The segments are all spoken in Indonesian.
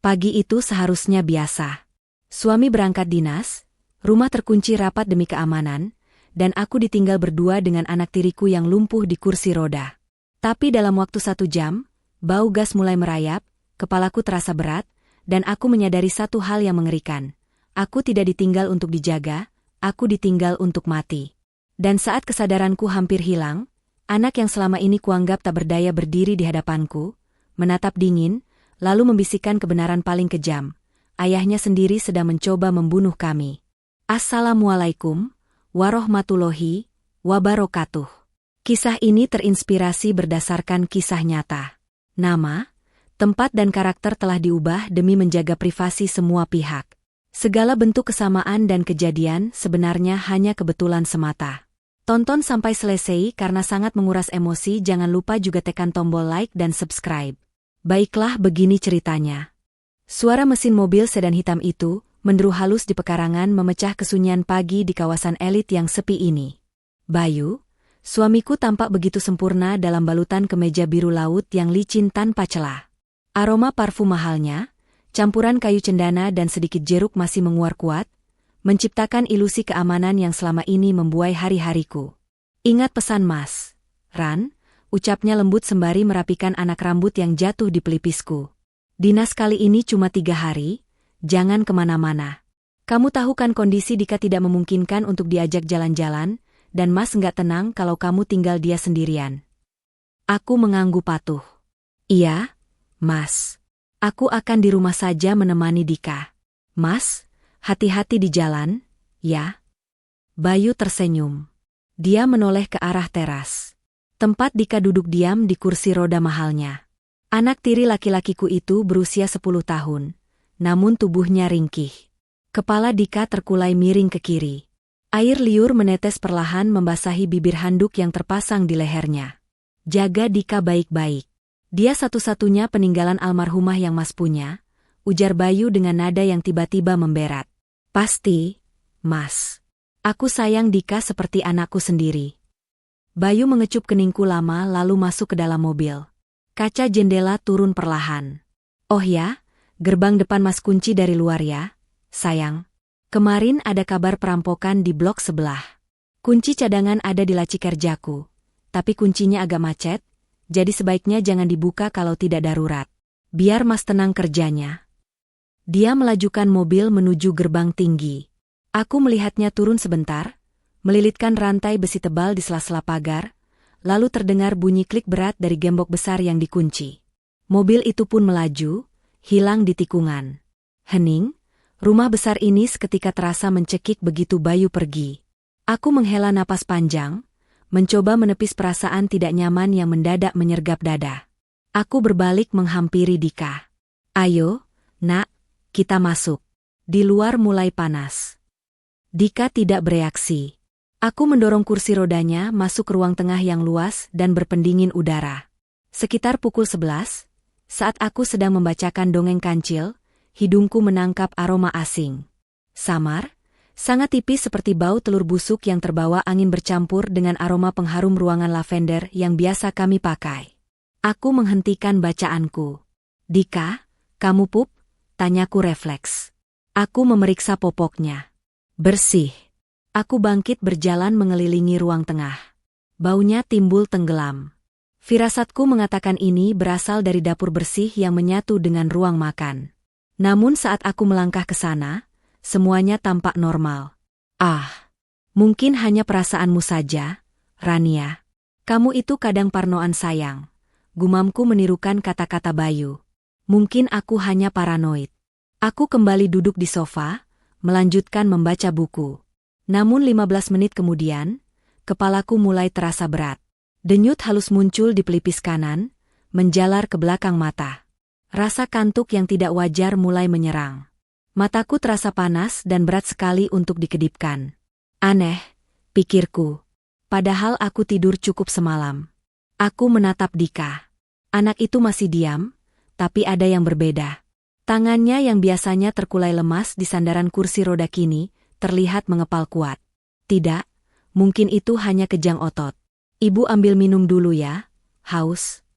Pagi itu seharusnya biasa. Suami berangkat dinas, rumah terkunci rapat demi keamanan, dan aku ditinggal berdua dengan anak tiriku yang lumpuh di kursi roda. Tapi dalam waktu 1 jam, bau gas mulai merayap, kepalaku terasa berat, dan aku menyadari satu hal yang mengerikan. Aku tidak ditinggal untuk dijaga, aku ditinggal untuk mati. Dan saat kesadaranku hampir hilang, anak yang selama ini kuanggap tak berdaya berdiri di hadapanku, menatap dingin, lalu membisikkan kebenaran paling kejam. Ayahnya sendiri sedang mencoba membunuh kami. Assalamualaikum warahmatullahi wabarakatuh. Kisah ini terinspirasi berdasarkan kisah nyata. Nama, tempat dan karakter telah diubah demi menjaga privasi semua pihak. Segala bentuk kesamaan dan kejadian sebenarnya hanya kebetulan semata. Tonton sampai selesai karena sangat menguras emosi. Jangan lupa juga tekan tombol like dan subscribe. Baiklah, begini ceritanya. Suara mesin mobil sedan hitam itu menderu halus di pekarangan memecah kesunyian pagi di kawasan elit yang sepi ini. Bayu, suamiku tampak begitu sempurna dalam balutan kemeja biru laut yang licin tanpa celah. Aroma parfum mahalnya, campuran kayu cendana dan sedikit jeruk masih menguar kuat, menciptakan ilusi keamanan yang selama ini membuai hari-hariku. Ingat pesan Mas Ran, ucapnya lembut sembari merapikan anak rambut yang jatuh di pelipisku. Dinas kali ini cuma 3 hari, jangan kemana-mana. Kamu tahu kan kondisi Dika tidak memungkinkan untuk diajak jalan-jalan, dan Mas nggak tenang kalau kamu tinggal dia sendirian. Aku mengangguk patuh. Iya, Mas. Aku akan di rumah saja menemani Dika. Mas, hati-hati di jalan, ya. Bayu tersenyum. Dia menoleh ke arah teras. Tempat Dika duduk diam di kursi roda mahalnya. Anak tiri laki-lakiku itu berusia 10 tahun, namun tubuhnya ringkih. Kepala Dika terkulai miring ke kiri. Air liur menetes perlahan membasahi bibir handuk yang terpasang di lehernya. Jaga Dika baik-baik. Dia satu-satunya peninggalan almarhumah yang Mas punya, ujar Bayu dengan nada yang tiba-tiba memberat. Pasti, Mas. Aku sayang Dika seperti anakku sendiri. Bayu mengecup keningku lama lalu masuk ke dalam mobil. Kaca jendela turun perlahan. Oh ya, gerbang depan Mas kunci dari luar ya, sayang. Kemarin ada kabar perampokan di blok sebelah. Kunci cadangan ada di laci kerjaku, tapi kuncinya agak macet, jadi sebaiknya jangan dibuka kalau tidak darurat. Biar Mas tenang kerjanya. Dia melajukan mobil menuju gerbang tinggi. Aku melihatnya turun sebentar, melilitkan rantai besi tebal di sela-sela pagar, lalu terdengar bunyi klik berat dari gembok besar yang dikunci. Mobil itu pun melaju, hilang di tikungan. Hening, rumah besar ini seketika terasa mencekik begitu Bayu pergi. Aku menghela napas panjang, mencoba menepis perasaan tidak nyaman yang mendadak menyergap dada. Aku berbalik menghampiri Dika. Ayo, nak, kita masuk. Di luar mulai panas. Dika tidak bereaksi. Aku mendorong kursi rodanya masuk ke ruang tengah yang luas dan berpendingin udara. Sekitar pukul 11, saat aku sedang membacakan dongeng kancil, hidungku menangkap aroma asing. Samar, sangat tipis seperti bau telur busuk yang terbawa angin bercampur dengan aroma pengharum ruangan lavender yang biasa kami pakai. Aku menghentikan bacaanku. Dika, kamu pup? Tanyaku refleks. Aku memeriksa popoknya. Bersih. Aku bangkit berjalan mengelilingi ruang tengah. Baunya timbul tenggelam. Firasatku mengatakan ini berasal dari dapur bersih yang menyatu dengan ruang makan. Namun saat aku melangkah ke sana, semuanya tampak normal. Ah, mungkin hanya perasaanmu saja, Rania. Kamu itu kadang parnoan sayang. Gumamku menirukan kata-kata Bayu. Mungkin aku hanya paranoid. Aku kembali duduk di sofa, melanjutkan membaca buku. Namun 15 menit kemudian, kepalaku mulai terasa berat. Denyut halus muncul di pelipis kanan, menjalar ke belakang mata. Rasa kantuk yang tidak wajar mulai menyerang. Mataku terasa panas dan berat sekali untuk dikedipkan. Aneh, pikirku. Padahal aku tidur cukup semalam. Aku menatap Dika. Anak itu masih diam, tapi ada yang berbeda. Tangannya yang biasanya terkulai lemas di sandaran kursi roda kini, terlihat mengepal kuat. Tidak, mungkin itu hanya kejang otot. Ibu ambil minum dulu ya, haus.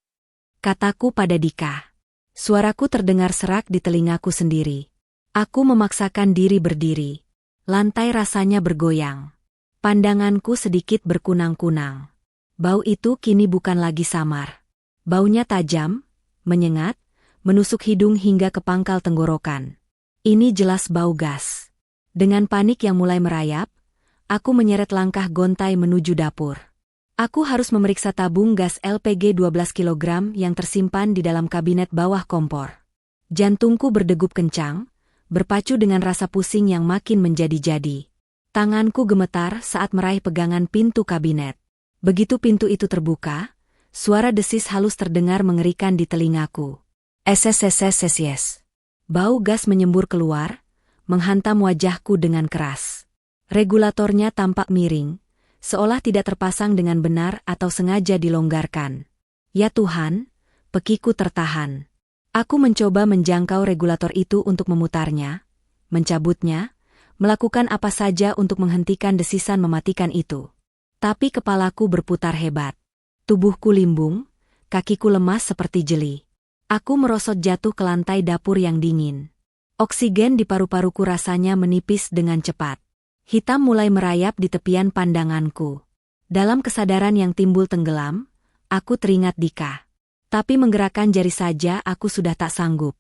Kataku pada Dika. Suaraku terdengar serak di telingaku sendiri. Aku memaksakan diri berdiri. Lantai rasanya bergoyang. Pandanganku sedikit berkunang-kunang. Bau itu kini bukan lagi samar. Baunya tajam, menyengat, menusuk hidung hingga ke pangkal tenggorokan. Ini jelas bau gas. Dengan panik yang mulai merayap, aku menyeret langkah gontai menuju dapur. Aku harus memeriksa tabung gas LPG 12 kg yang tersimpan di dalam kabinet bawah kompor. Jantungku berdegup kencang, berpacu dengan rasa pusing yang makin menjadi-jadi. Tanganku gemetar saat meraih pegangan pintu kabinet. Begitu pintu itu terbuka, suara desis halus terdengar mengerikan di telingaku. Yes. Bau gas menyembur keluar, menghantam wajahku dengan keras. Regulatornya tampak miring, seolah tidak terpasang dengan benar atau sengaja dilonggarkan. Ya Tuhan, pekiku tertahan. Aku mencoba menjangkau regulator itu untuk memutarnya, mencabutnya, melakukan apa saja untuk menghentikan desisan mematikan itu. Tapi kepalaku berputar hebat. Tubuhku limbung, kakiku lemas seperti jeli. Aku merosot jatuh ke lantai dapur yang dingin. Oksigen di paru-paruku rasanya menipis dengan cepat. Hitam mulai merayap di tepian pandanganku. Dalam kesadaran yang timbul tenggelam, aku teringat Dika. Tapi menggerakkan jari saja aku sudah tak sanggup.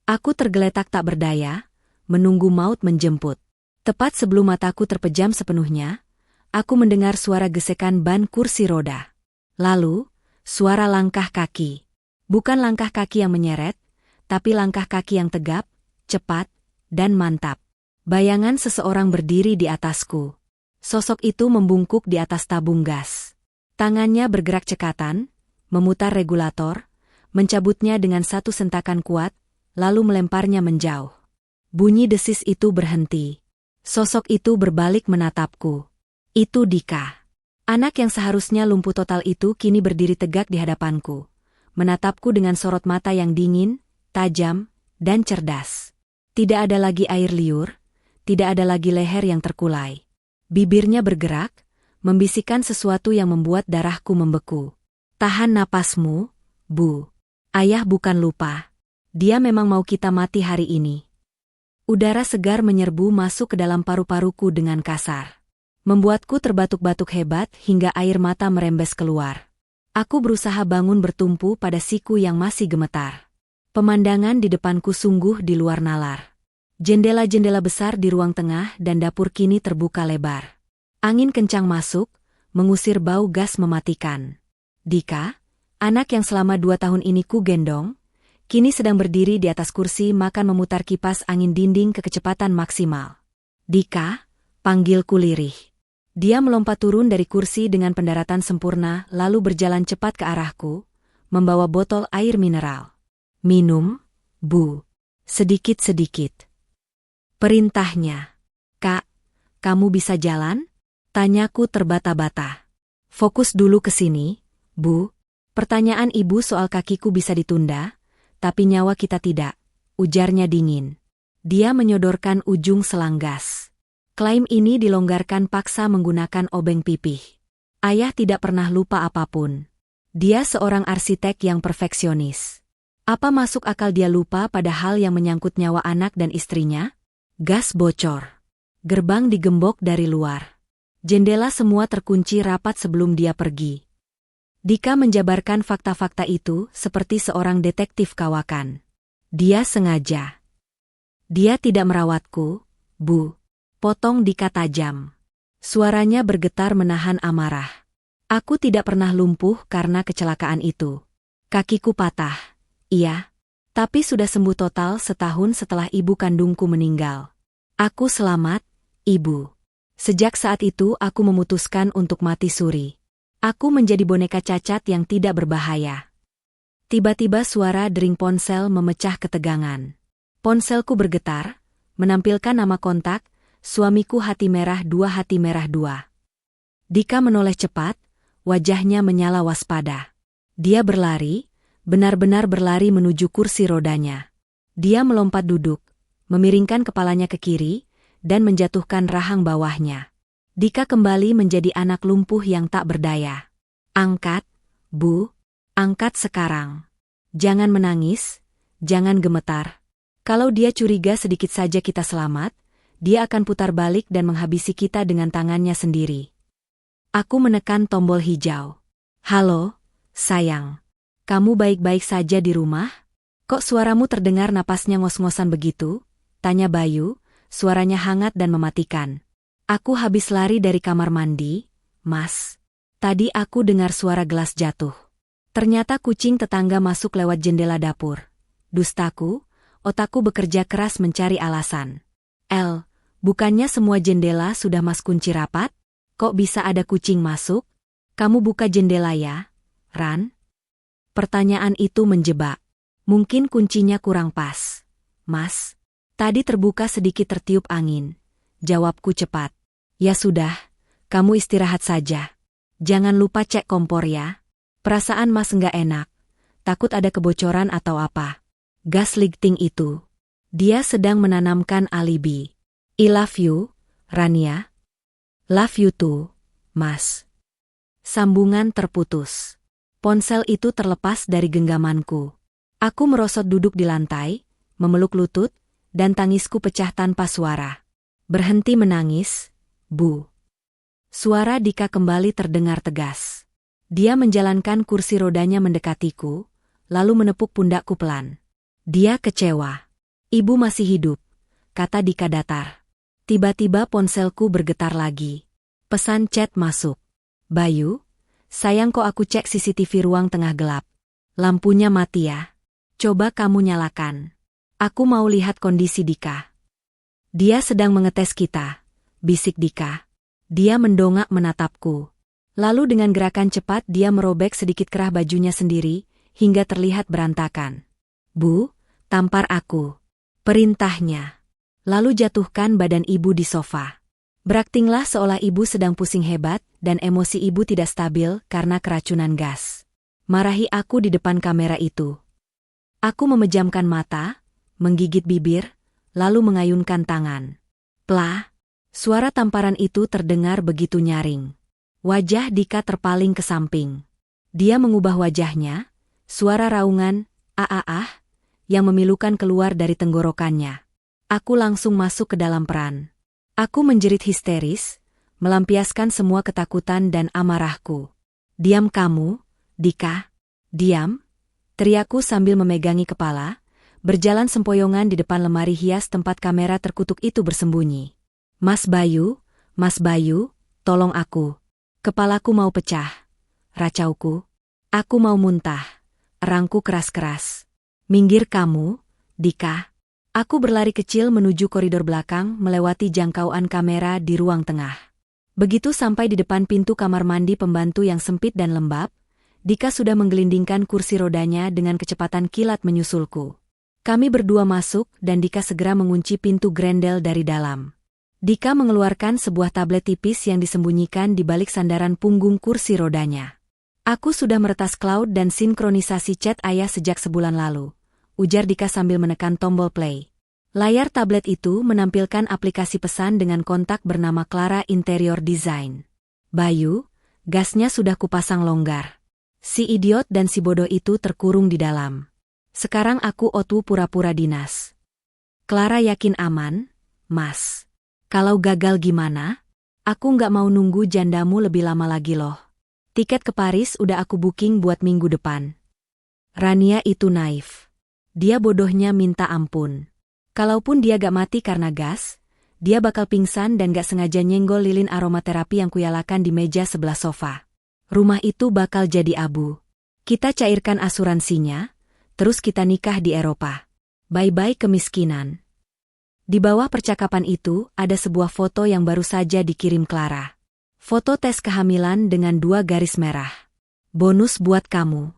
Aku tergeletak tak berdaya, menunggu maut menjemput. Tepat sebelum mataku terpejam sepenuhnya, aku mendengar suara gesekan ban kursi roda. Lalu, suara langkah kaki. Bukan langkah kaki yang menyeret, tapi langkah kaki yang tegap, cepat, dan mantap. Bayangan seseorang berdiri di atasku. Sosok itu membungkuk di atas tabung gas. Tangannya bergerak cekatan, memutar regulator, mencabutnya dengan satu sentakan kuat, lalu melemparnya menjauh. Bunyi desis itu berhenti. Sosok itu berbalik menatapku. Itu Dika. Anak yang seharusnya lumpuh total itu kini berdiri tegak di hadapanku, menatapku dengan sorot mata yang dingin, tajam, dan cerdas. Tidak ada lagi air liur, tidak ada lagi leher yang terkulai. Bibirnya bergerak, membisikkan sesuatu yang membuat darahku membeku. Tahan napasmu, Bu. Ayah bukan lupa. Dia memang mau kita mati hari ini. Udara segar menyerbu masuk ke dalam paru-paruku dengan kasar. Membuatku terbatuk-batuk hebat hingga air mata merembes keluar. Aku berusaha bangun bertumpu pada siku yang masih gemetar. Pemandangan di depanku sungguh di luar nalar. Jendela-jendela besar di ruang tengah dan dapur kini terbuka lebar. Angin kencang masuk, mengusir bau gas mematikan. Dika, anak yang selama 2 tahun ini ku gendong, kini sedang berdiri di atas kursi makan memutar kipas angin dinding ke kecepatan maksimal. Dika, panggilku lirih. Dia melompat turun dari kursi dengan pendaratan sempurna lalu berjalan cepat ke arahku, membawa botol air mineral. Minum, Bu. Sedikit-sedikit. Perintahnya. Kak, kamu bisa jalan? Tanyaku terbata-bata. Fokus dulu ke sini, Bu. Pertanyaan ibu soal kakiku bisa ditunda, tapi nyawa kita tidak, ujarnya dingin. Dia menyodorkan ujung selang gas. Klaim ini dilonggarkan paksa menggunakan obeng pipih. Ayah tidak pernah lupa apapun. Dia seorang arsitek yang perfeksionis. Apa masuk akal dia lupa pada hal yang menyangkut nyawa anak dan istrinya? Gas bocor. Gerbang digembok dari luar. Jendela semua terkunci rapat sebelum dia pergi. Dika menjabarkan fakta-fakta itu seperti seorang detektif kawakan. Dia sengaja. Dia tidak merawatku, Bu. Potong Dika tajam. Suaranya bergetar menahan amarah. Aku tidak pernah lumpuh karena kecelakaan itu. Kakiku patah, iya. Tapi sudah sembuh total setahun setelah ibu kandungku meninggal. Aku selamat, Ibu. Sejak saat itu aku memutuskan untuk mati suri. Aku menjadi boneka cacat yang tidak berbahaya. Tiba-tiba suara dering ponsel memecah ketegangan. Ponselku bergetar, menampilkan nama kontak, suamiku hati merah 2 hati merah 2. Dika menoleh cepat, wajahnya menyala waspada. Dia berlari, benar-benar berlari menuju kursi rodanya. Dia melompat duduk, memiringkan kepalanya ke kiri, dan menjatuhkan rahang bawahnya. Dika kembali menjadi anak lumpuh yang tak berdaya. Angkat, Bu. Angkat sekarang. Jangan menangis, jangan gemetar. Kalau dia curiga sedikit saja kita selamat, dia akan putar balik dan menghabisi kita dengan tangannya sendiri. Aku menekan tombol hijau. Halo, sayang. Kamu baik-baik saja di rumah? Kok suaramu terdengar napasnya ngos-ngosan begitu? Tanya Bayu, suaranya hangat dan mematikan. Aku habis lari dari kamar mandi, Mas. Tadi aku dengar suara gelas jatuh. Ternyata kucing tetangga masuk lewat jendela dapur. Dustaku, otakku bekerja keras mencari alasan. Bukannya semua jendela sudah Mas kunci rapat? Kok bisa ada kucing masuk? Kamu buka jendela ya, Ran? Pertanyaan itu menjebak. Mungkin kuncinya kurang pas. Mas, tadi terbuka sedikit tertiup angin. Jawabku cepat. Ya sudah, kamu istirahat saja. Jangan lupa cek kompor ya. Perasaan Mas nggak enak. Takut ada kebocoran atau apa. Gas lighting itu. Dia sedang menanamkan alibi. I love you, Rania. Love you too, Mas. Sambungan terputus. Ponsel itu terlepas dari genggamanku. Aku merosot duduk di lantai, memeluk lutut, dan tangisku pecah tanpa suara. Berhenti menangis, Bu. Suara Dika kembali terdengar tegas. Dia menjalankan kursi rodanya mendekatiku, lalu menepuk pundakku pelan. Dia kecewa. Ibu masih hidup, kata Dika datar. Tiba-tiba ponselku bergetar lagi. Pesan chat masuk. Bayu, sayang kok aku cek CCTV ruang tengah gelap. Lampunya mati ya. Coba kamu nyalakan. Aku mau lihat kondisi Dika. Dia sedang mengetes kita, bisik Dika. Dia mendongak menatapku. Lalu dengan gerakan cepat dia merobek sedikit kerah bajunya sendiri, hingga terlihat berantakan. Bu, tampar aku. Perintahnya. Lalu jatuhkan badan ibu di sofa. Beraktinglah seolah ibu sedang pusing hebat dan emosi ibu tidak stabil karena keracunan gas. Marahi aku di depan kamera itu. Aku memejamkan mata, menggigit bibir, lalu mengayunkan tangan. Plah, suara tamparan itu terdengar begitu nyaring. Wajah Dika terpaling ke samping. Dia mengubah wajahnya, suara raungan, yang memilukan keluar dari tenggorokannya. Aku langsung masuk ke dalam peran. Aku menjerit histeris, melampiaskan semua ketakutan dan amarahku. Diam kamu, Dika. Diam, teriakku sambil memegangi kepala, berjalan sempoyongan di depan lemari hias tempat kamera terkutuk itu bersembunyi. Mas Bayu, tolong aku. Kepalaku mau pecah. Racauku. Aku mau muntah. Erangku keras-keras. Minggir kamu, Dika. Aku berlari kecil menuju koridor belakang melewati jangkauan kamera di ruang tengah. Begitu sampai di depan pintu kamar mandi pembantu yang sempit dan lembab, Dika sudah menggelindingkan kursi rodanya dengan kecepatan kilat menyusulku. Kami berdua masuk dan Dika segera mengunci pintu grendel dari dalam. Dika mengeluarkan sebuah tablet tipis yang disembunyikan di balik sandaran punggung kursi rodanya. Aku sudah meretas cloud dan sinkronisasi chat ayah sejak sebulan lalu, ujar Dika sambil menekan tombol play. Layar tablet itu menampilkan aplikasi pesan dengan kontak bernama Clara Interior Design. Bayu, gasnya sudah kupasang longgar. Si idiot dan si bodoh itu terkurung di dalam. Sekarang aku otu pura-pura dinas. Clara yakin aman, Mas. Kalau gagal gimana? Aku nggak mau nunggu jandamu lebih lama lagi loh. Tiket ke Paris udah aku booking buat minggu depan. Rania itu naif. Dia bodohnya minta ampun. Kalaupun dia gak mati karena gas, dia bakal pingsan dan gak sengaja nyenggol lilin aromaterapi yang kuyalakan di meja sebelah sofa. Rumah itu bakal jadi abu. Kita cairkan asuransinya, terus kita nikah di Eropa. Bye-bye kemiskinan. Di bawah percakapan itu ada sebuah foto yang baru saja dikirim Clara. Foto tes kehamilan dengan 2 garis merah. Bonus buat kamu.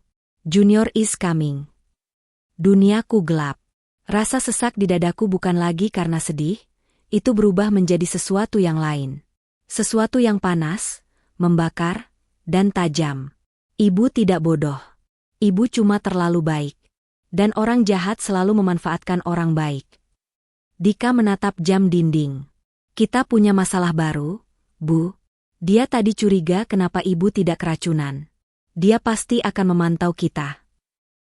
Junior is coming. Duniaku gelap. Rasa sesak di dadaku bukan lagi karena sedih, itu berubah menjadi sesuatu yang lain. Sesuatu yang panas, membakar, dan tajam. Ibu tidak bodoh. Ibu cuma terlalu baik. Dan orang jahat selalu memanfaatkan orang baik. Dika menatap jam dinding. Kita punya masalah baru, Bu. Dia tadi curiga kenapa ibu tidak keracunan. Dia pasti akan memantau kita.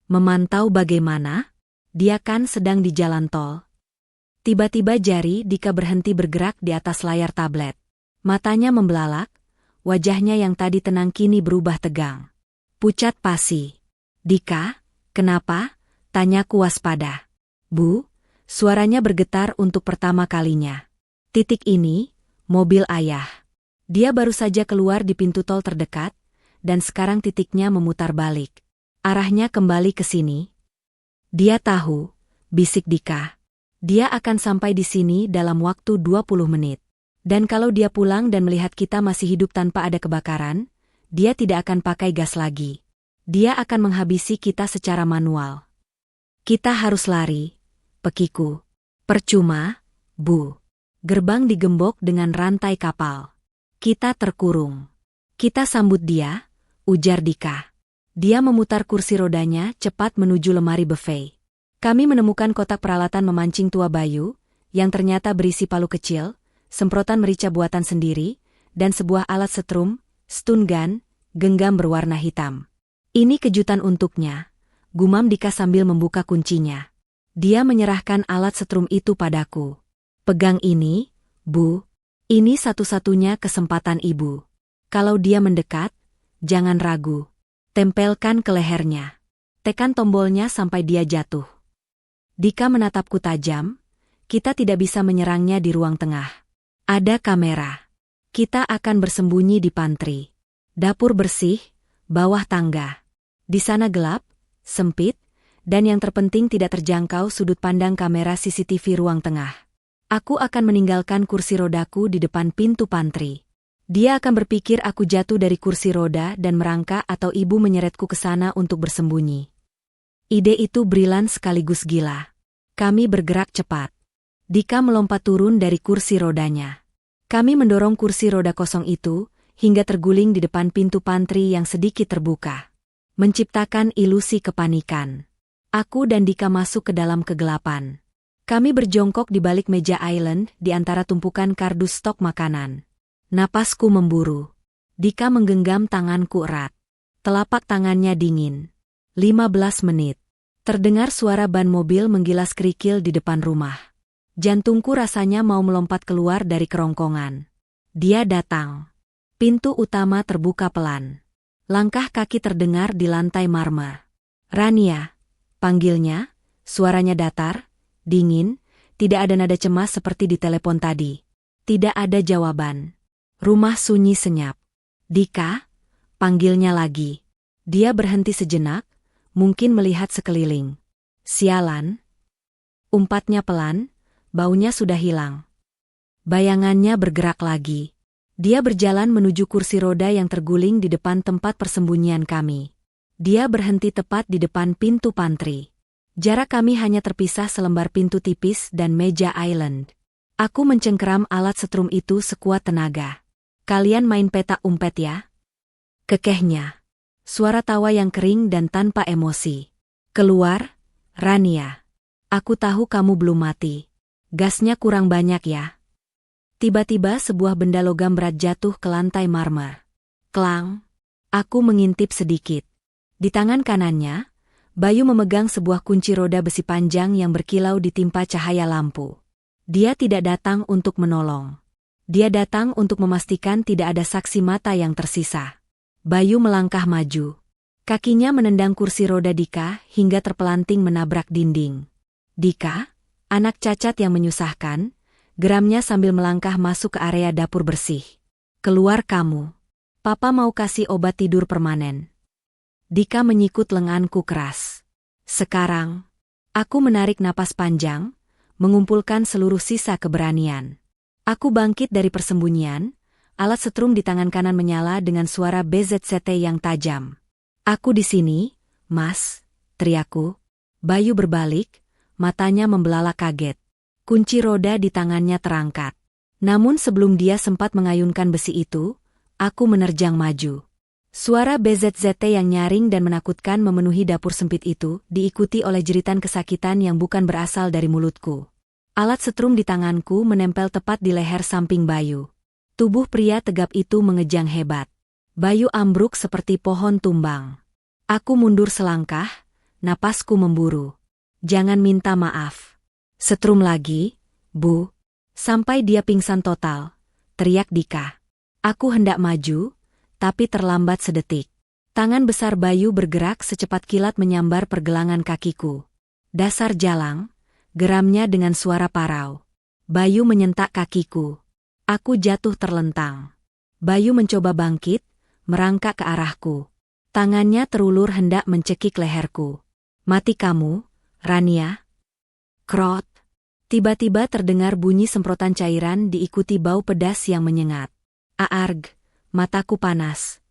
Memantau bagaimana? Dia kan sedang di jalan tol. Tiba-tiba jari Dika berhenti bergerak di atas layar tablet. Matanya membelalak, wajahnya yang tadi tenang kini berubah tegang. Pucat pasi. Dika, kenapa? Tanyaku waspada. Bu, suaranya bergetar untuk pertama kalinya. Titik ini, mobil ayah. Dia baru saja keluar di pintu tol terdekat, dan sekarang titiknya memutar balik. Arahnya kembali ke sini. Dia tahu, bisik Dika. Dia akan sampai di sini dalam waktu 20 menit. Dan kalau dia pulang dan melihat kita masih hidup tanpa ada kebakaran, dia tidak akan pakai gas lagi. Dia akan menghabisi kita secara manual. Kita harus lari, Pekiku. Percuma, Bu. Gerbang digembok dengan rantai kapal. Kita terkurung. Kita sambut dia, ujar Dika. Dia memutar kursi rodanya cepat menuju lemari buffet. Kami menemukan kotak peralatan memancing tua Bayu, yang ternyata berisi palu kecil, semprotan merica buatan sendiri, dan sebuah alat setrum, stun gun, genggam berwarna hitam. Ini kejutan untuknya, gumam Dika sambil membuka kuncinya. Dia menyerahkan alat setrum itu padaku. Pegang ini, Bu. Ini satu-satunya kesempatan Ibu. Kalau dia mendekat, jangan ragu. Tempelkan ke lehernya. Tekan tombolnya sampai dia jatuh. Dika menatapku tajam. Kita tidak bisa menyerangnya di ruang tengah. Ada kamera. Kita akan bersembunyi di pantry. Dapur bersih, bawah tangga. Di sana gelap, sempit, dan yang terpenting tidak terjangkau sudut pandang kamera CCTV ruang tengah. Aku akan meninggalkan kursi rodaku di depan pintu pantry. Dia akan berpikir aku jatuh dari kursi roda dan merangkak atau ibu menyeretku ke sana untuk bersembunyi. Ide itu brilian sekaligus gila. Kami bergerak cepat. Dika melompat turun dari kursi rodanya. Kami mendorong kursi roda kosong itu hingga terguling di depan pintu pantry yang sedikit terbuka. Menciptakan ilusi kepanikan. Aku dan Dika masuk ke dalam kegelapan. Kami berjongkok di balik meja island di antara tumpukan kardus stok makanan. Napasku memburu. Dika menggenggam tanganku erat. Telapak tangannya dingin. 15 menit. Terdengar suara ban mobil menggilas kerikil di depan rumah. Jantungku rasanya mau melompat keluar dari kerongkongan. Dia datang. Pintu utama terbuka pelan. Langkah kaki terdengar di lantai marmer. Rania, panggilnya, suaranya datar, dingin, tidak ada nada cemas seperti di telepon tadi. Tidak ada jawaban. Rumah sunyi senyap. Dika, panggilnya lagi. Dia berhenti sejenak, mungkin melihat sekeliling. Sialan. Umpatnya pelan, baunya sudah hilang. Bayangannya bergerak lagi. Dia berjalan menuju kursi roda yang terguling di depan tempat persembunyian kami. Dia berhenti tepat di depan pintu pantry. Jarak kami hanya terpisah selembar pintu tipis dan meja island. Aku mencengkeram alat setrum itu sekuat tenaga. Kalian main petak umpet ya? Kekehnya. Suara tawa yang kering dan tanpa emosi. Keluar, Rania. Aku tahu kamu belum mati. Gasnya kurang banyak ya. Tiba-tiba sebuah benda logam berat jatuh ke lantai marmer. Klang. Aku mengintip sedikit. Di tangan kanannya, Bayu memegang sebuah kunci roda besi panjang yang berkilau ditimpa cahaya lampu. Dia tidak datang untuk menolong. Dia datang untuk memastikan tidak ada saksi mata yang tersisa. Bayu melangkah maju. Kakinya menendang kursi roda Dika hingga terpelanting menabrak dinding. Dika, anak cacat yang menyusahkan, geramnya sambil melangkah masuk ke area dapur bersih. Keluar kamu. Papa mau kasih obat tidur permanen. Dika menyikut lenganku keras. Sekarang, aku menarik napas panjang, mengumpulkan seluruh sisa keberanian. Aku bangkit dari persembunyian, alat setrum di tangan kanan menyala dengan suara BZCT yang tajam. Aku di sini, Mas, teriakku. Bayu berbalik, matanya membelalak kaget. Kunci roda di tangannya terangkat. Namun sebelum dia sempat mengayunkan besi itu, aku menerjang maju. Suara BZZT yang nyaring dan menakutkan memenuhi dapur sempit itu, diikuti oleh jeritan kesakitan yang bukan berasal dari mulutku. Alat setrum di tanganku menempel tepat di leher samping Bayu. Tubuh pria tegap itu mengejang hebat. Bayu ambruk seperti pohon tumbang. Aku mundur selangkah, napasku memburu. Jangan minta maaf. Setrum lagi, Bu. Sampai dia pingsan total, teriak Dika. Aku hendak maju, tapi terlambat sedetik. Tangan besar Bayu bergerak secepat kilat menyambar pergelangan kakiku. Dasar jalang, geramnya dengan suara parau. Bayu menyentak kakiku. Aku jatuh terlentang. Bayu mencoba bangkit, merangkak ke arahku. Tangannya terulur hendak mencekik leherku. Mati kamu, Rania. Krot. Tiba-tiba terdengar bunyi semprotan cairan diikuti bau pedas yang menyengat. Aarg, mataku panas.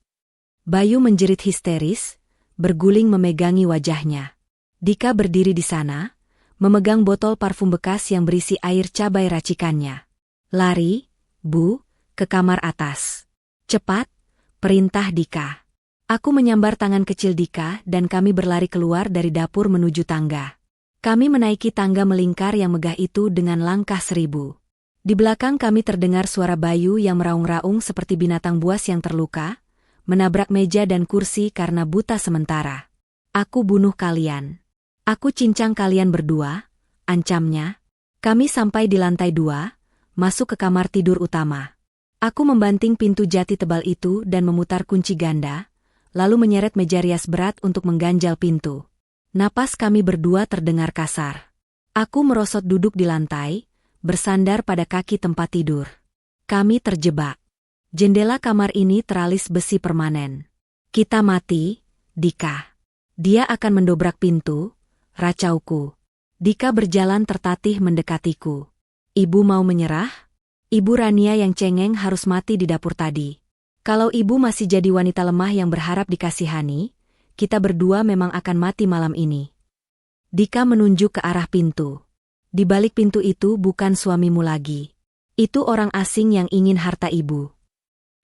Bayu menjerit histeris, berguling memegangi wajahnya. Dika berdiri di sana, memegang botol parfum bekas yang berisi air cabai racikannya. Lari, Bu, ke kamar atas. Cepat, perintah Dika. Aku menyambar tangan kecil Dika dan kami berlari keluar dari dapur menuju tangga. Kami menaiki tangga melingkar yang megah itu dengan langkah 1000. Di belakang kami terdengar suara Bayu yang meraung-raung seperti binatang buas yang terluka, menabrak meja dan kursi karena buta sementara. Aku bunuh kalian. Aku cincang kalian berdua, ancamnya. Kami sampai di lantai 2, masuk ke kamar tidur utama. Aku membanting pintu jati tebal itu dan memutar kunci ganda, lalu menyeret meja rias berat untuk mengganjal pintu. Napas kami berdua terdengar kasar. Aku merosot duduk di lantai, bersandar pada kaki tempat tidur. Kami terjebak. Jendela kamar ini teralis besi permanen. Kita mati, Dika. Dia akan mendobrak pintu, racauku. Dika berjalan tertatih mendekatiku. Ibu mau menyerah? Ibu Rania yang cengeng harus mati di dapur tadi. Kalau ibu masih jadi wanita lemah yang berharap dikasihani, kita berdua memang akan mati malam ini. Dika menunjuk ke arah pintu. Di balik pintu itu bukan suamimu lagi. Itu orang asing yang ingin harta ibu.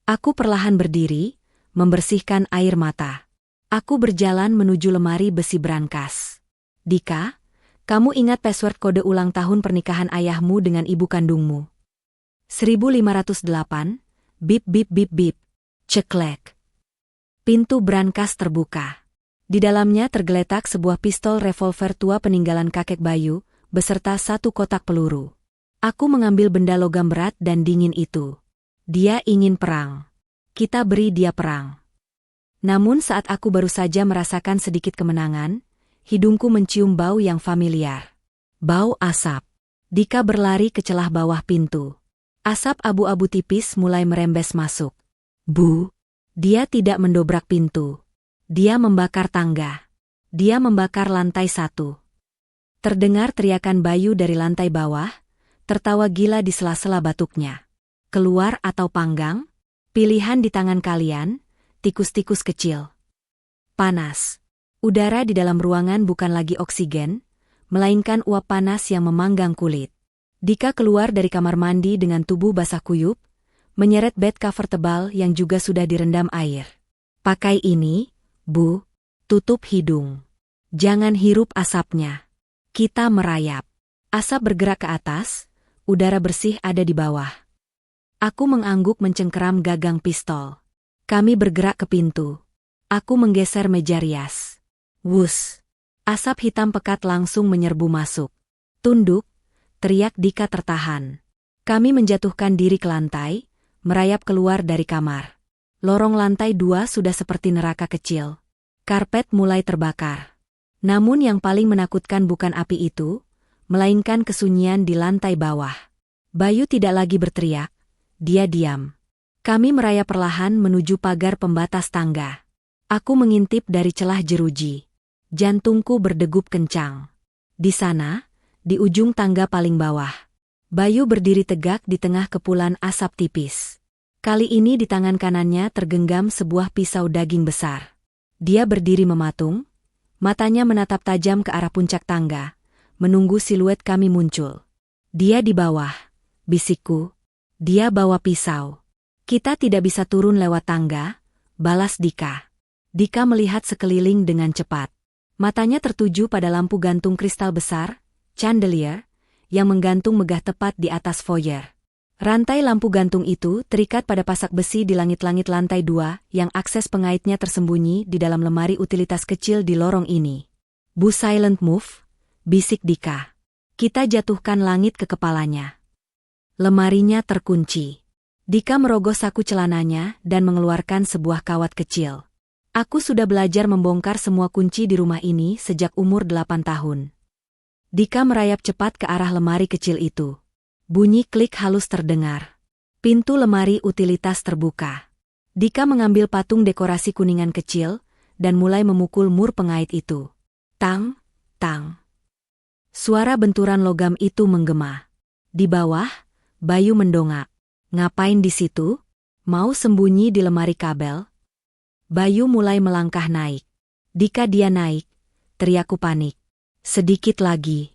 Aku perlahan berdiri, membersihkan air mata. Aku berjalan menuju lemari besi brankas. Dika, kamu ingat password kode ulang tahun pernikahan ayahmu dengan ibu kandungmu? 1508, bip bip bip bip, ceklek. Pintu brankas terbuka. Di dalamnya tergeletak sebuah pistol revolver tua peninggalan kakek Bayu, beserta 1 kotak peluru. Aku mengambil benda logam berat dan dingin itu. Dia ingin perang. Kita beri dia perang. Namun saat aku baru saja merasakan sedikit kemenangan, hidungku mencium bau yang familiar. Bau asap. Dika berlari ke celah bawah pintu. Asap abu-abu tipis mulai merembes masuk. Bu, dia tidak mendobrak pintu. Dia membakar tangga. Dia membakar lantai 1. Terdengar teriakan Bayu dari lantai bawah, tertawa gila di sela-sela batuknya. Keluar atau panggang? Pilihan di tangan kalian, tikus-tikus kecil. Panas. Udara di dalam ruangan bukan lagi oksigen, melainkan uap panas yang memanggang kulit. Dika keluar dari kamar mandi dengan tubuh basah kuyup, menyeret bed cover tebal yang juga sudah direndam air. Pakai ini, Bu. Tutup hidung. Jangan hirup asapnya. Kita merayap. Asap bergerak ke atas, udara bersih ada di bawah. Aku mengangguk mencengkeram gagang pistol. Kami bergerak ke pintu. Aku menggeser meja rias. Wus. Asap hitam pekat langsung menyerbu masuk. Tunduk, teriak Dika tertahan. Kami menjatuhkan diri ke lantai, merayap keluar dari kamar. Lorong lantai 2 sudah seperti neraka kecil. Karpet mulai terbakar. Namun yang paling menakutkan bukan api itu, melainkan kesunyian di lantai bawah. Bayu tidak lagi berteriak, dia diam. Kami merayap perlahan menuju pagar pembatas tangga. Aku mengintip dari celah jeruji. Jantungku berdegup kencang. Di sana, di ujung tangga paling bawah, Bayu berdiri tegak di tengah kepulan asap tipis. Kali ini di tangan kanannya tergenggam sebuah pisau daging besar. Dia berdiri mematung, matanya menatap tajam ke arah puncak tangga, menunggu siluet kami muncul. Dia di bawah, bisikku. Dia bawa pisau. Kita tidak bisa turun lewat tangga, balas Dika. Dika melihat sekeliling dengan cepat. Matanya tertuju pada lampu gantung kristal besar, chandelier, yang menggantung megah tepat di atas foyer. Rantai lampu gantung itu terikat pada pasak besi di langit-langit lantai 2 yang akses pengaitnya tersembunyi di dalam lemari utilitas kecil di lorong ini. Bu Silent Move, bisik Dika. Kita jatuhkan langit ke kepalanya. Lemarinya terkunci. Dika merogoh saku celananya dan mengeluarkan sebuah kawat kecil. Aku sudah belajar membongkar semua kunci di rumah ini sejak umur 8 tahun. Dika merayap cepat ke arah lemari kecil itu. Bunyi klik halus terdengar. Pintu lemari utilitas terbuka. Dika mengambil patung dekorasi kuningan kecil dan mulai memukul mur pengait itu. Tang, tang. Suara benturan logam itu menggema. Di bawah, Bayu mendongak. Ngapain di situ? Mau sembunyi di lemari kabel? Bayu mulai melangkah naik. Dika, dia naik. Teriakku panik. Sedikit lagi.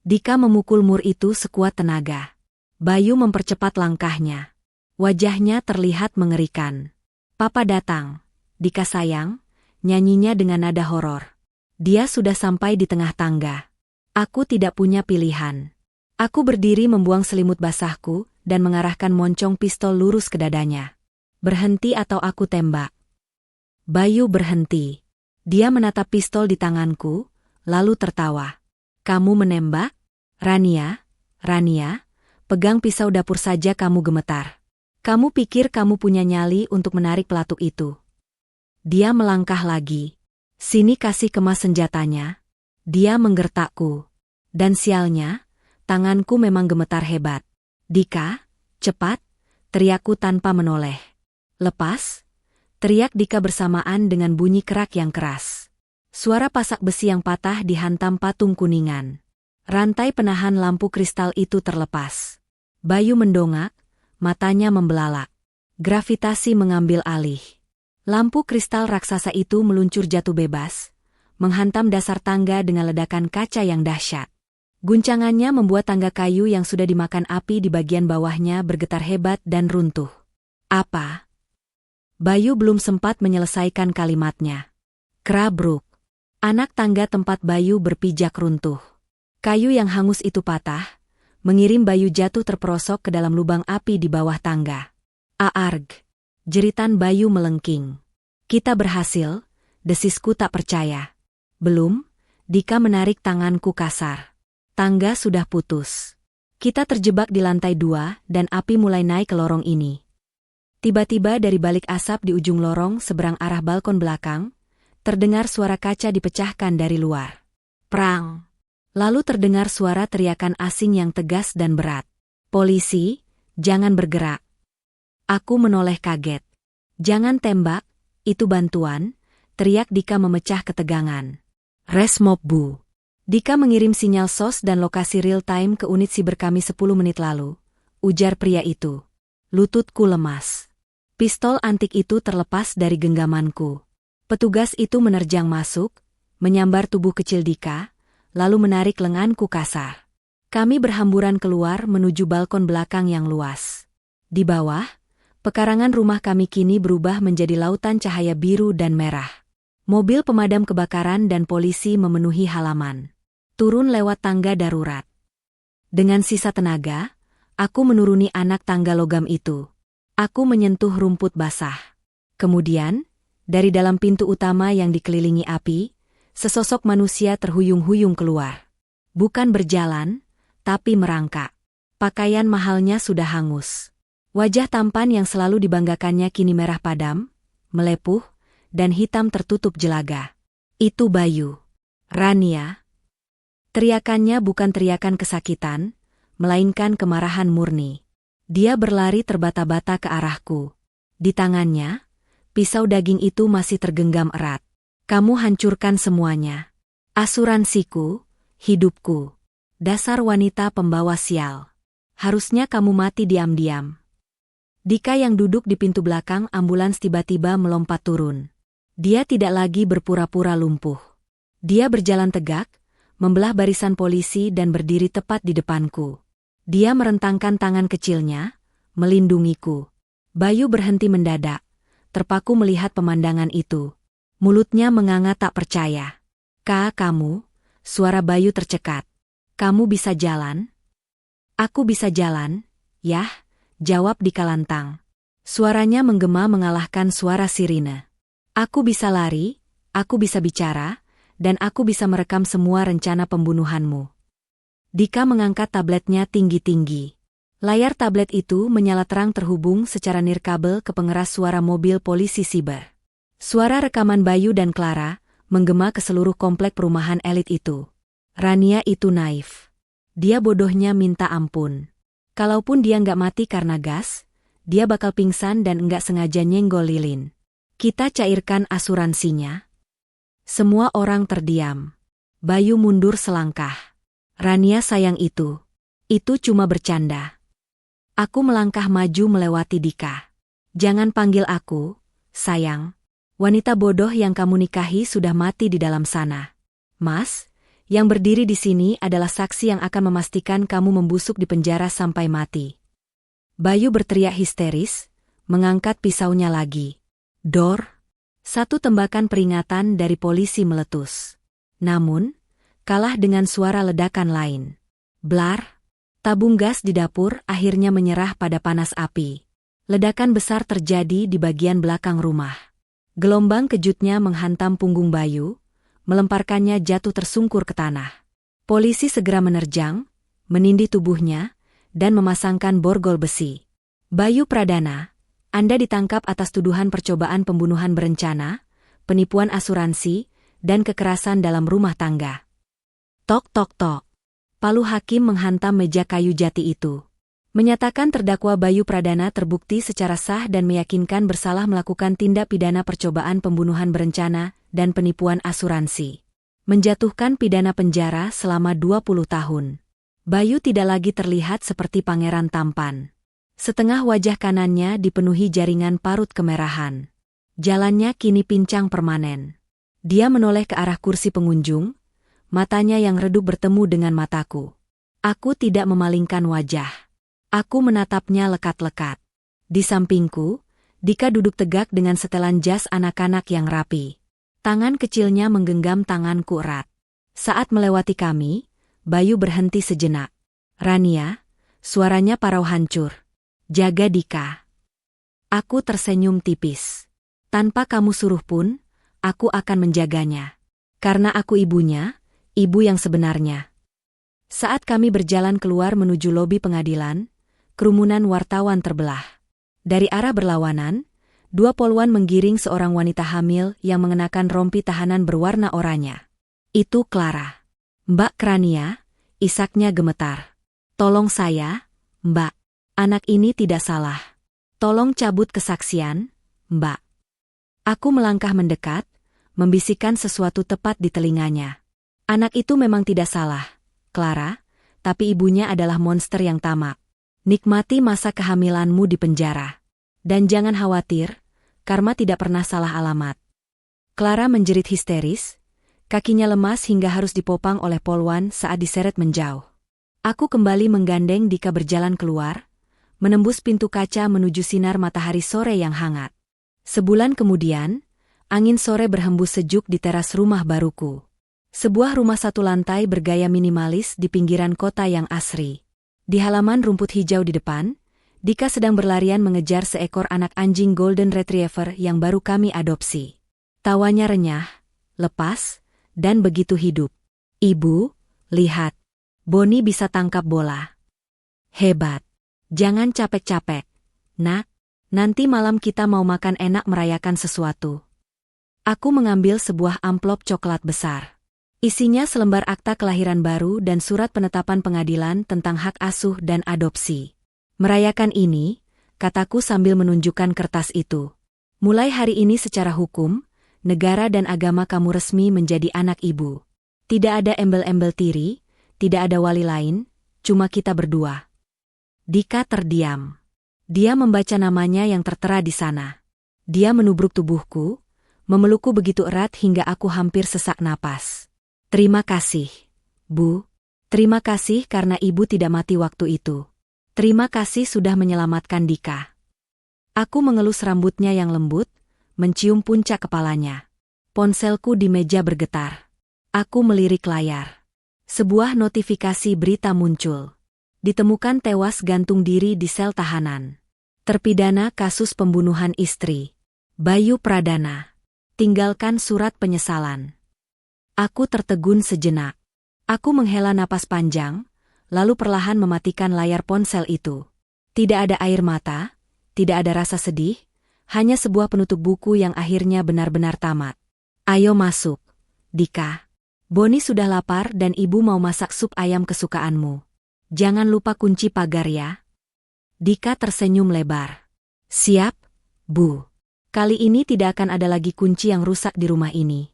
Dika memukul mur itu sekuat tenaga. Bayu mempercepat langkahnya. Wajahnya terlihat mengerikan. Papa datang. Dika sayang, nyanyinya dengan nada horor. Dia sudah sampai di tengah tangga. Aku tidak punya pilihan. Aku berdiri membuang selimut basahku dan mengarahkan moncong pistol lurus ke dadanya. Berhenti atau aku tembak. Bayu berhenti. Dia menatap pistol di tanganku, lalu tertawa. Kamu menembak? Rania, pegang pisau dapur saja kamu gemetar. Kamu pikir kamu punya nyali untuk menarik pelatuk itu? Dia melangkah lagi. Sini, kasih kemas senjatanya. Dia menggertakku. Dan sialnya, tanganku memang gemetar hebat. Dika, cepat, teriakku tanpa menoleh. Lepas, teriak Dika bersamaan dengan bunyi kerak yang keras. Suara pasak besi yang patah dihantam patung kuningan. Rantai penahan lampu kristal itu terlepas. Bayu mendongak, matanya membelalak. Gravitasi mengambil alih. Lampu kristal raksasa itu meluncur jatuh bebas, menghantam dasar tangga dengan ledakan kaca yang dahsyat. Guncangannya membuat tangga kayu yang sudah dimakan api di bagian bawahnya bergetar hebat dan runtuh. Apa? Bayu belum sempat menyelesaikan kalimatnya. Krabruk. Anak tangga tempat Bayu berpijak runtuh. Kayu yang hangus itu patah, mengirim Bayu jatuh terperosok ke dalam lubang api di bawah tangga. Aarg. Jeritan Bayu melengking. Kita berhasil, desisku tak percaya. Belum, Dika menarik tanganku kasar. Tangga sudah putus. Kita terjebak di lantai 2 dan api mulai naik ke lorong ini. Tiba-tiba dari balik asap di ujung lorong seberang arah balkon belakang, terdengar suara kaca dipecahkan dari luar. Prang! Lalu terdengar suara teriakan asing yang tegas dan berat. Polisi, jangan bergerak. Aku menoleh kaget. Jangan tembak, itu bantuan, teriak Dika memecah ketegangan. Resmob Bu. Dika mengirim sinyal SOS dan lokasi real-time ke unit siber kami 10 menit lalu, ujar pria itu. Lututku lemas. Pistol antik itu terlepas dari genggamanku. Petugas itu menerjang masuk, menyambar tubuh kecil Dika, lalu menarik lenganku kasar. Kami berhamburan keluar menuju balkon belakang yang luas. Di bawah, pekarangan rumah kami kini berubah menjadi lautan cahaya biru dan merah. Mobil pemadam kebakaran dan polisi memenuhi halaman. Turun lewat tangga darurat. Dengan sisa tenaga, aku menuruni anak tangga logam itu. Aku menyentuh rumput basah. Kemudian, dari dalam pintu utama yang dikelilingi api, sesosok manusia terhuyung-huyung keluar. Bukan berjalan, tapi merangkak. Pakaian mahalnya sudah hangus. Wajah tampan yang selalu dibanggakannya kini merah padam, melepuh, dan hitam tertutup jelaga. Itu Bayu. Rania. Teriakannya bukan teriakan kesakitan, melainkan kemarahan murni. Dia berlari terbata-bata ke arahku. Di tangannya, pisau daging itu masih tergenggam erat. Kamu hancurkan semuanya. Asuransiku, hidupku. Dasar wanita pembawa sial. Harusnya kamu mati diam-diam. Dika yang duduk di pintu belakang ambulans tiba-tiba melompat turun. Dia tidak lagi berpura-pura lumpuh. Dia berjalan tegak, membelah barisan polisi dan berdiri tepat di depanku. Dia merentangkan tangan kecilnya, melindungiku. Bayu berhenti mendadak, terpaku melihat pemandangan itu. Mulutnya menganga tak percaya. Kamu, suara Bayu tercekat. Kamu bisa jalan? Aku bisa jalan, yah, jawab Dika lantang. Suaranya menggema mengalahkan suara sirine. Aku bisa lari, aku bisa bicara, dan aku bisa merekam semua rencana pembunuhanmu. Dika mengangkat tabletnya tinggi-tinggi. Layar tablet itu menyala terang terhubung secara nirkabel ke pengeras suara mobil polisi siber. Suara rekaman Bayu dan Clara menggema ke seluruh komplek perumahan elit itu. Rania itu naif. Dia bodohnya minta ampun. Kalaupun dia nggak mati karena gas, dia bakal pingsan dan nggak sengaja nyenggol lilin. Kita cairkan asuransinya. Semua orang terdiam. Bayu mundur selangkah. Rania sayang itu. Itu cuma bercanda. Aku melangkah maju melewati Dika. Jangan panggil aku, sayang. Wanita bodoh yang kamu nikahi sudah mati di dalam sana. Mas, yang berdiri di sini adalah saksi yang akan memastikan kamu membusuk di penjara sampai mati. Bayu berteriak histeris, mengangkat pisaunya lagi. Dor! Satu tembakan peringatan dari polisi meletus. Namun, kalah dengan suara ledakan lain. Blar! Tabung gas di dapur akhirnya menyerah pada panas api. Ledakan besar terjadi di bagian belakang rumah. Gelombang kejutnya menghantam punggung Bayu, melemparkannya jatuh tersungkur ke tanah. Polisi segera menerjang, menindih tubuhnya, dan memasangkan borgol besi. Bayu Pradana, Anda ditangkap atas tuduhan percobaan pembunuhan berencana, penipuan asuransi, dan kekerasan dalam rumah tangga. Tok tok tok. Palu hakim menghantam meja kayu jati itu. Menyatakan terdakwa Bayu Pradana terbukti secara sah dan meyakinkan bersalah melakukan tindak pidana percobaan pembunuhan berencana dan penipuan asuransi. Menjatuhkan pidana penjara selama 20 tahun. Bayu tidak lagi terlihat seperti pangeran tampan. Setengah wajah kanannya dipenuhi jaringan parut kemerahan. Jalannya kini pincang permanen. Dia menoleh ke arah kursi pengunjung, matanya yang redup bertemu dengan mataku. Aku tidak memalingkan wajah. Aku menatapnya lekat-lekat. Di sampingku, Dika duduk tegak dengan setelan jas anak-anak yang rapi. Tangan kecilnya menggenggam tanganku erat. Saat melewati kami, Bayu berhenti sejenak. Rania, suaranya parau hancur. Jaga Dika. Aku tersenyum tipis. Tanpa kamu suruh pun, aku akan menjaganya. Karena aku ibunya, ibu yang sebenarnya. Saat kami berjalan keluar menuju lobi pengadilan, kerumunan wartawan terbelah. Dari arah berlawanan, dua poluan menggiring seorang wanita hamil yang mengenakan rompi tahanan berwarna oranye. Itu Clara. Mbak Krania, isaknya gemetar. Tolong saya, Mbak. Anak ini tidak salah. Tolong cabut kesaksian, Mbak. Aku melangkah mendekat, membisikkan sesuatu tepat di telinganya. Anak itu memang tidak salah, Clara, tapi ibunya adalah monster yang tamak. Nikmati masa kehamilanmu di penjara. Dan jangan khawatir, Karma tidak pernah salah alamat. Clara menjerit histeris, kakinya lemas hingga harus dipopang oleh poluan saat diseret menjauh. Aku kembali menggandeng Dika berjalan keluar, menembus pintu kaca menuju sinar matahari sore yang hangat. Sebulan kemudian, angin sore berhembus sejuk di teras rumah baruku. Sebuah rumah satu lantai bergaya minimalis di pinggiran kota yang asri. Di halaman rumput hijau di depan, Dika sedang berlarian mengejar seekor anak anjing Golden Retriever yang baru kami adopsi. Tawanya renyah, lepas, dan begitu hidup. Ibu, lihat. Bonnie bisa tangkap bola. Hebat. Jangan capek-capek, nak. Nanti malam kita mau makan enak merayakan sesuatu. Aku mengambil sebuah amplop coklat besar. Isinya selembar akta kelahiran baru dan surat penetapan pengadilan tentang hak asuh dan adopsi. Merayakan ini, kataku sambil menunjukkan kertas itu. Mulai hari ini secara hukum, negara dan agama kamu resmi menjadi anak ibu. Tidak ada embel-embel tiri, tidak ada wali lain, cuma kita berdua. Dika terdiam. Dia membaca namanya yang tertera di sana. Dia menubruk tubuhku, memelukku begitu erat hingga aku hampir sesak napas. Terima kasih, Bu. Terima kasih karena ibu tidak mati waktu itu. Terima kasih sudah menyelamatkan Dika. Aku mengelus rambutnya yang lembut, mencium puncak kepalanya. Ponselku di meja bergetar. Aku melirik layar. Sebuah notifikasi berita muncul. Ditemukan tewas gantung diri di sel tahanan. Terpidana kasus pembunuhan istri. Bayu Pradana. Tinggalkan surat penyesalan. Aku tertegun sejenak. Aku menghela napas panjang, lalu perlahan mematikan layar ponsel itu. Tidak ada air mata, tidak ada rasa sedih, hanya sebuah penutup buku yang akhirnya benar-benar tamat. Ayo masuk, Dika. Boni sudah lapar dan ibu mau masak sup ayam kesukaanmu. Jangan lupa kunci pagar ya. Dika tersenyum lebar. Siap, Bu. Kali ini tidak akan ada lagi kunci yang rusak di rumah ini.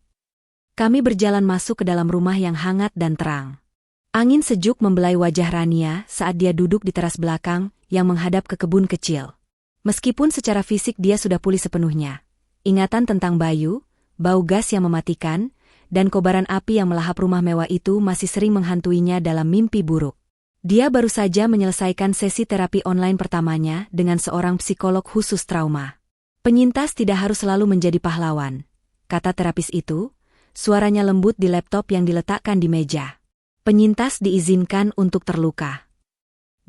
Kami berjalan masuk ke dalam rumah yang hangat dan terang. Angin sejuk membelai wajah Rania saat dia duduk di teras belakang yang menghadap ke kebun kecil. Meskipun secara fisik dia sudah pulih sepenuhnya, ingatan tentang Bayu, bau gas yang mematikan, dan kobaran api yang melahap rumah mewah itu masih sering menghantuinya dalam mimpi buruk. Dia baru saja menyelesaikan sesi terapi online pertamanya dengan seorang psikolog khusus trauma. Penyintas tidak harus selalu menjadi pahlawan, kata terapis itu. Suaranya lembut di laptop yang diletakkan di meja. Penyintas diizinkan untuk terluka.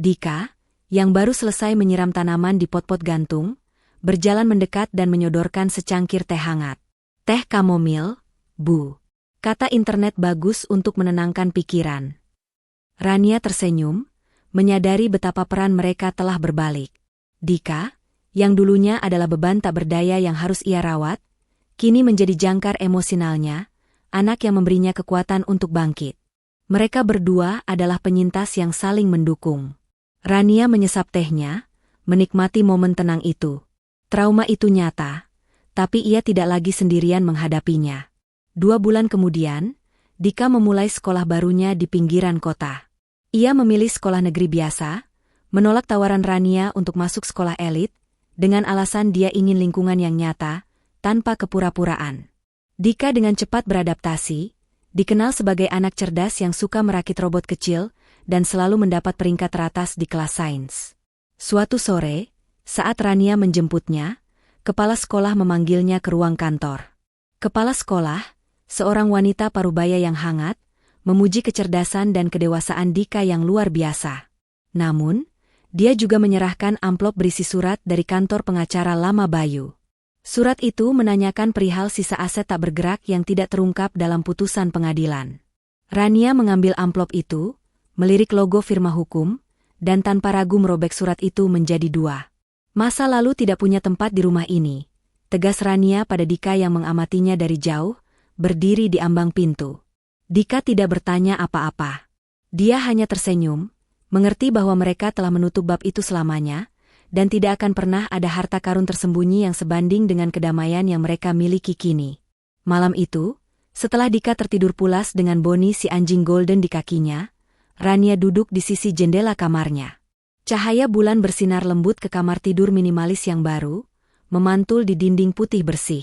Dika, yang baru selesai menyiram tanaman di pot-pot gantung, berjalan mendekat dan menyodorkan secangkir teh hangat. Teh kamomil, Bu. Kata internet bagus untuk menenangkan pikiran. Rania tersenyum, menyadari betapa peran mereka telah berbalik. Dika, yang dulunya adalah beban tak berdaya yang harus ia rawat, kini menjadi jangkar emosionalnya, anak yang memberinya kekuatan untuk bangkit. Mereka berdua adalah penyintas yang saling mendukung. Rania menyesap tehnya, menikmati momen tenang itu. Trauma itu nyata, tapi ia tidak lagi sendirian menghadapinya. 2 bulan kemudian, Dika memulai sekolah barunya di pinggiran kota. Ia memilih sekolah negeri biasa, menolak tawaran Rania untuk masuk sekolah elit, dengan alasan dia ingin lingkungan yang nyata, tanpa kepura-puraan. Dika dengan cepat beradaptasi, dikenal sebagai anak cerdas yang suka merakit robot kecil dan selalu mendapat peringkat teratas di kelas sains. Suatu sore, saat Rania menjemputnya, kepala sekolah memanggilnya ke ruang kantor. Kepala sekolah, seorang wanita parubaya yang hangat, memuji kecerdasan dan kedewasaan Dika yang luar biasa. Namun, dia juga menyerahkan amplop berisi surat dari kantor pengacara lama Bayu. Surat itu menanyakan perihal sisa aset tak bergerak yang tidak terungkap dalam putusan pengadilan. Rania mengambil amplop itu, melirik logo firma hukum, dan tanpa ragu merobek surat itu menjadi 2. Masa lalu tidak punya tempat di rumah ini, tegas Rania pada Dika yang mengamatinya dari jauh, berdiri di ambang pintu. Dika tidak bertanya apa-apa. Dia hanya tersenyum, mengerti bahwa mereka telah menutup bab itu selamanya, dan tidak akan pernah ada harta karun tersembunyi yang sebanding dengan kedamaian yang mereka miliki kini. Malam itu, setelah Dika tertidur pulas dengan Boni si anjing golden di kakinya, Rania duduk di sisi jendela kamarnya. Cahaya bulan bersinar lembut ke kamar tidur minimalis yang baru, memantul di dinding putih bersih.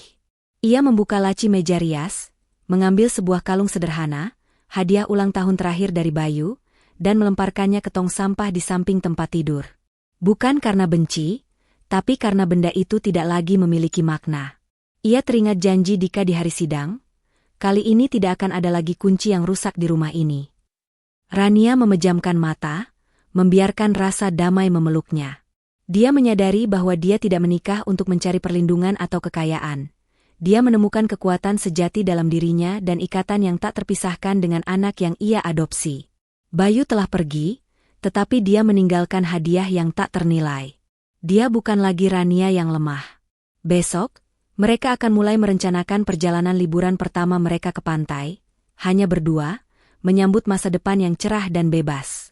Ia membuka laci meja rias, mengambil sebuah kalung sederhana, hadiah ulang tahun terakhir dari Bayu, dan melemparkannya ke tong sampah di samping tempat tidur. Bukan karena benci, tapi karena benda itu tidak lagi memiliki makna. Ia teringat janji Dika di hari sidang, kali ini tidak akan ada lagi kunci yang rusak di rumah ini. Rania memejamkan mata, membiarkan rasa damai memeluknya. Dia menyadari bahwa dia tidak menikah untuk mencari perlindungan atau kekayaan. Dia menemukan kekuatan sejati dalam dirinya dan ikatan yang tak terpisahkan dengan anak yang ia adopsi. Bayu telah pergi, tetapi dia meninggalkan hadiah yang tak ternilai. Dia bukan lagi Rania yang lemah. Besok, mereka akan mulai merencanakan perjalanan liburan pertama mereka ke pantai, hanya berdua, menyambut masa depan yang cerah dan bebas.